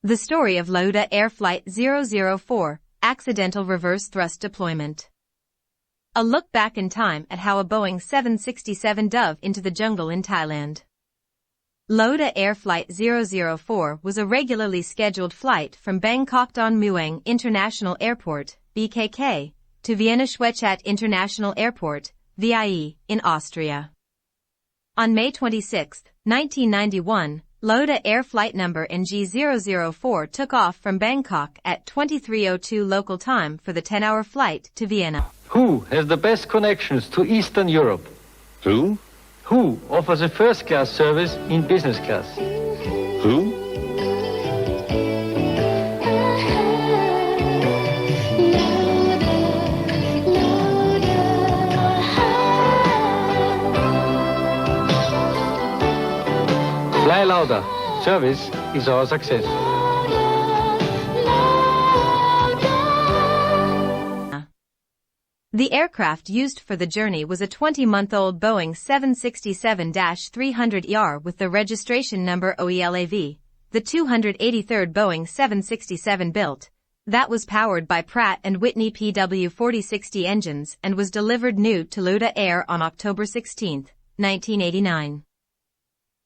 The story of Lauda Air Flight 004, accidental reverse thrust deployment. A look back in time at how a Boeing 767 dove into the jungle in Thailand. Lauda Air Flight 004 was a regularly scheduled flight from Bangkok Don Mueang International Airport, BKK, to Vienna Schwechat International Airport, VIE, in Austria. On May 26, 1991, Lauda Air Flight number NG004 took off from Bangkok at 23:02 local time for the 10-hour flight to Vienna. Who has the best connections to Eastern Europe? Who? Who offers a first-class service in business class? Who? Fly Lauda. Service is our success. The aircraft used for the journey was a 20-month-old Boeing 767-300ER with the registration number OELAV, the 283rd Boeing 767 built, that was powered by Pratt & Whitney PW4060 engines and was delivered new to Lauda Air on October 16, 1989.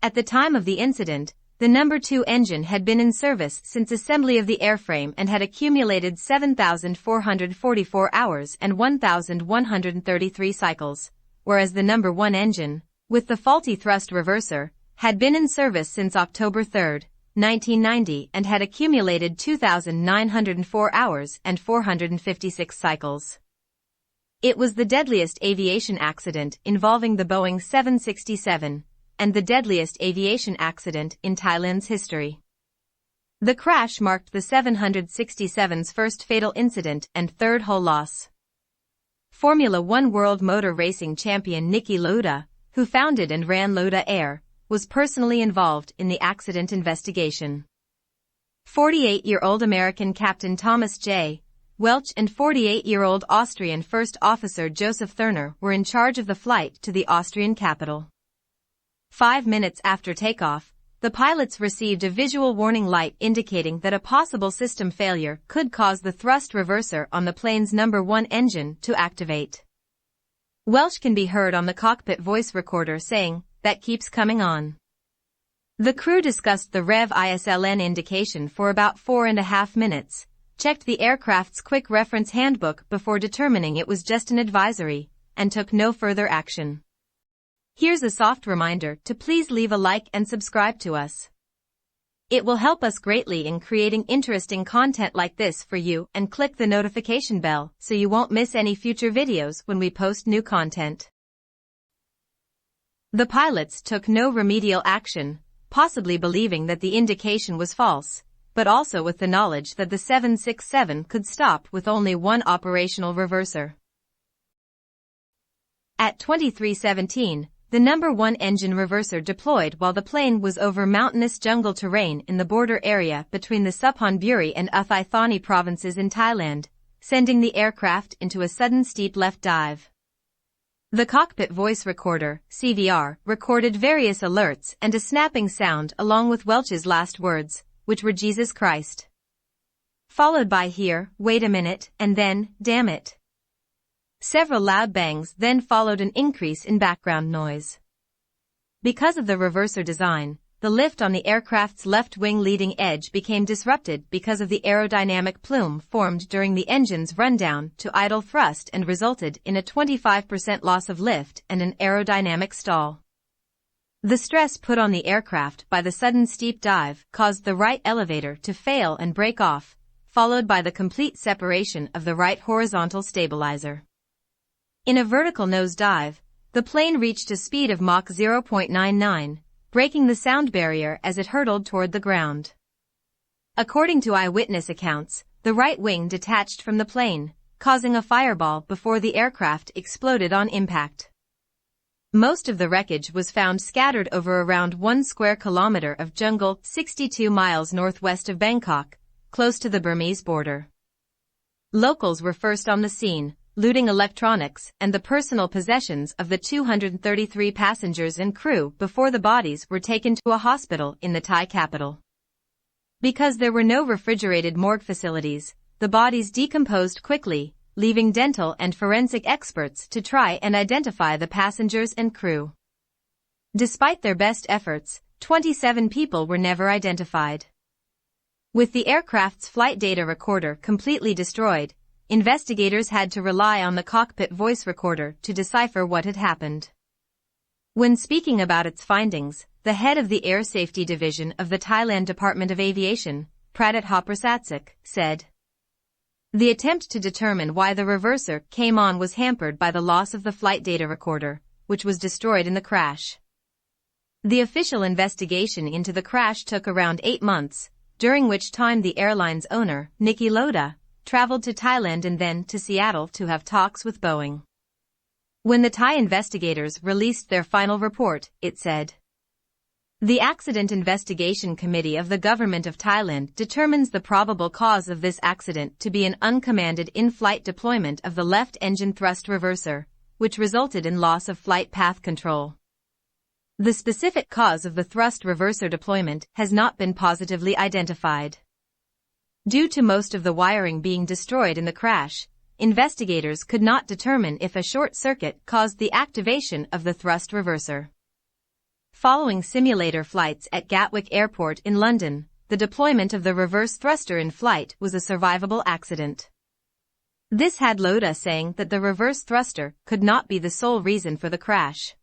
At the time of the incident, the number 2 engine had been in service since assembly of the airframe and had accumulated 7,444 hours and 1,133 cycles, whereas the number 1 engine, with the faulty thrust reverser, had been in service since October 3, 1990 and had accumulated 2,904 hours and 456 cycles. It was the deadliest aviation accident involving the Boeing 767, and the deadliest aviation accident in Thailand's history. The crash marked the 767's first fatal incident and third hull loss. Formula One World Motor Racing champion Niki Lauda, who founded and ran Lauda Air, was personally involved in the accident investigation. 48-year-old American Captain Thomas J. Welch and 48-year-old Austrian First Officer Joseph Thurner were in charge of the flight to the Austrian capital. 5 minutes after takeoff, the pilots received a visual warning light indicating that a possible system failure could cause the thrust reverser on the plane's number 1 engine to activate. Welch can be heard on the cockpit voice recorder saying, "That keeps coming on." The crew discussed the Rev ISLN indication for about 4.5 minutes, checked the aircraft's quick reference handbook before determining it was just an advisory, and took no further action. Here's a soft reminder to please leave a like and subscribe to us. It will help us greatly in creating interesting content like this for you, and click the notification bell so you won't miss any future videos when we post new content. The pilots took no remedial action, possibly believing that the indication was false, but also with the knowledge that the 767 could stop with only one operational reverser. At 23:17, the number 1 engine reverser deployed while the plane was over mountainous jungle terrain in the border area between the Suphanburi and Uthai Thani provinces in Thailand, sending the aircraft into a sudden steep left dive. The cockpit voice recorder, CVR, recorded various alerts and a snapping sound along with Welch's last words, which were "Jesus Christ." Followed by "Here, wait a minute," and then, "Damn it." Several loud bangs then followed an increase in background noise. Because of the reverser design, the lift on the aircraft's left wing leading edge became disrupted because of the aerodynamic plume formed during the engine's rundown to idle thrust and resulted in a 25% loss of lift and an aerodynamic stall. The stress put on the aircraft by the sudden steep dive caused the right elevator to fail and break off, followed by the complete separation of the right horizontal stabilizer. In a vertical nosedive, the plane reached a speed of Mach 0.99, breaking the sound barrier as it hurtled toward the ground. According to eyewitness accounts, the right wing detached from the plane, causing a fireball before the aircraft exploded on impact. Most of the wreckage was found scattered over around 1 square kilometer of jungle 62 miles northwest of Bangkok, close to the Burmese border. Locals were first on the scene, looting electronics and the personal possessions of the 233 passengers and crew before the bodies were taken to a hospital in the Thai capital. Because there were no refrigerated morgue facilities, the bodies decomposed quickly, leaving dental and forensic experts to try and identify the passengers and crew. Despite their best efforts, 27 people were never identified. With the aircraft's flight data recorder completely destroyed, investigators had to rely on the cockpit voice recorder to decipher what had happened. When speaking about its findings, the head of the Air Safety Division of the Thailand Department of Aviation, Pradit Hoprasatsik, said, "The attempt to determine why the reverser came on was hampered by the loss of the flight data recorder, which was destroyed in the crash." The official investigation into the crash took around 8 months, during which time the airline's owner, NIKI Lauda, traveled to Thailand and then to Seattle to have talks with Boeing. When the Thai investigators released their final report, it said, "The Accident Investigation Committee of the Government of Thailand determines the probable cause of this accident to be an uncommanded in-flight deployment of the left engine thrust reverser, which resulted in loss of flight path control. The specific cause of the thrust reverser deployment has not been positively identified. Due to most of the wiring being destroyed in the crash, investigators could not determine if a short circuit caused the activation of the thrust reverser." Following simulator flights at Gatwick Airport in London, the deployment of the reverse thruster in flight was a survivable accident. This had Lauda saying that the reverse thruster could not be the sole reason for the crash.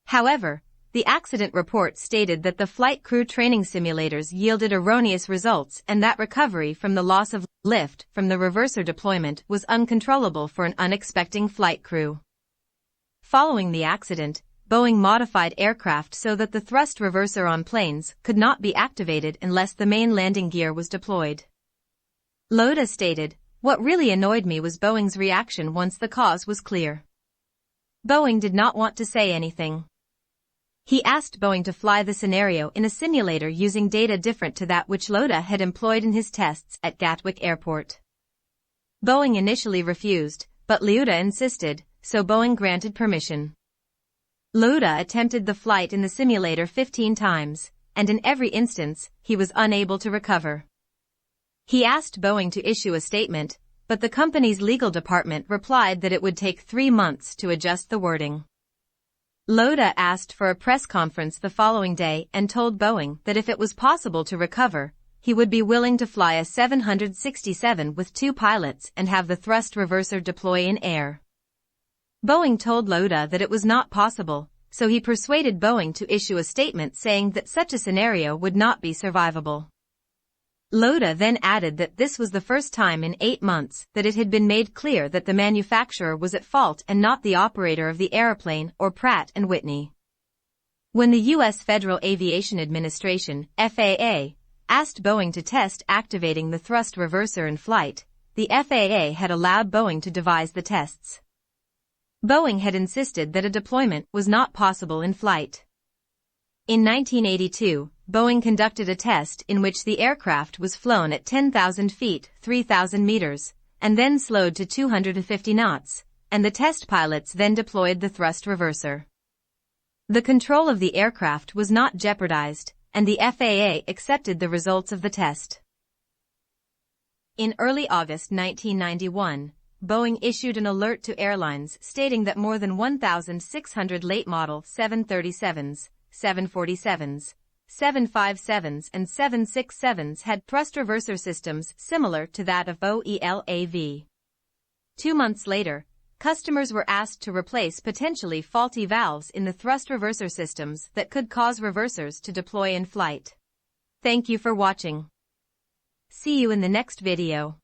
However, the accident report stated that the flight crew training simulators yielded erroneous results and that recovery from the loss of lift from the reverser deployment was uncontrollable for an unexpecting flight crew. Following the accident, Boeing modified aircraft so that the thrust reverser on planes could not be activated unless the main landing gear was deployed. Lauda stated, "What really annoyed me was Boeing's reaction once the cause was clear. Boeing did not want to say anything. He asked Boeing to fly the scenario in a simulator using data different to that which Lauda had employed in his tests at Gatwick Airport. Boeing initially refused, but Lauda insisted, so Boeing granted permission. Lauda attempted the flight in the simulator 15 times, and in every instance, he was unable to recover. He asked Boeing to issue a statement, but the company's legal department replied that it would take 3 months to adjust the wording. Lauda asked for a press conference the following day and told Boeing that if it was possible to recover, he would be willing to fly a 767 with 2 pilots and have the thrust reverser deploy in air. Boeing told Lauda that it was not possible, so he persuaded Boeing to issue a statement saying that such a scenario would not be survivable. Lauda then added that this was the first time in 8 months that it had been made clear that the manufacturer was at fault and not the operator of the airplane or Pratt & Whitney. When the U.S. Federal Aviation Administration, FAA, asked Boeing to test activating the thrust reverser in flight, the FAA had allowed Boeing to devise the tests. Boeing had insisted that a deployment was not possible in flight. In 1982, Boeing conducted a test in which the aircraft was flown at 10,000 feet, 3,000 meters, and then slowed to 250 knots, and the test pilots then deployed the thrust reverser. The control of the aircraft was not jeopardized, and the FAA accepted the results of the test. In early August 1991, Boeing issued an alert to airlines stating that more than 1,600 late-model 737s, 747s, 757s and 767s had thrust reverser systems similar to that of OELAV. 2 months later, customers were asked to replace potentially faulty valves in the thrust reverser systems that could cause reversers to deploy in flight. Thank you for watching. See you in the next video.